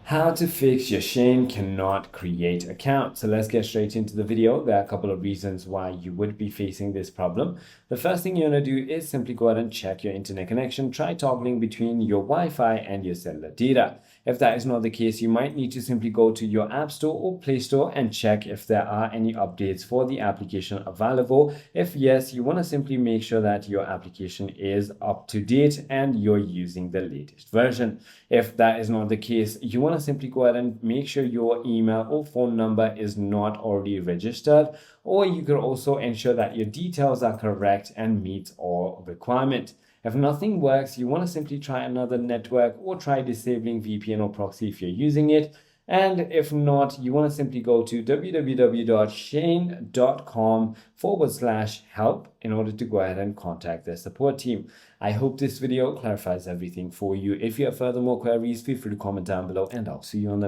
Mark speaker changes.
Speaker 1: How to fix your SHEIN cannot create account. So let's get straight into the video. There are a couple of reasons why you would be facing this problem. The first thing you're going to do is simply go ahead and check your internet connection. Try toggling between your Wi-Fi and your cellular data. If that is not the case, you might need to simply go to your App Store or Play Store and check if there are any updates for the application available. If yes, you want to simply make sure that your application is up to date and you're using the latest version. If that is not the case, you want to simply go ahead and make sure your email or phone number is not already registered, or you could also ensure that your details are correct and meet all requirements. If nothing works, you want to simply try another network or try disabling VPN or proxy if you're using it. And if not, you want to simply go to www.shein.com/help in order to go ahead and contact their support team. I hope this video clarifies everything for you. If you have further more queries, feel free to comment down below and I'll see you on the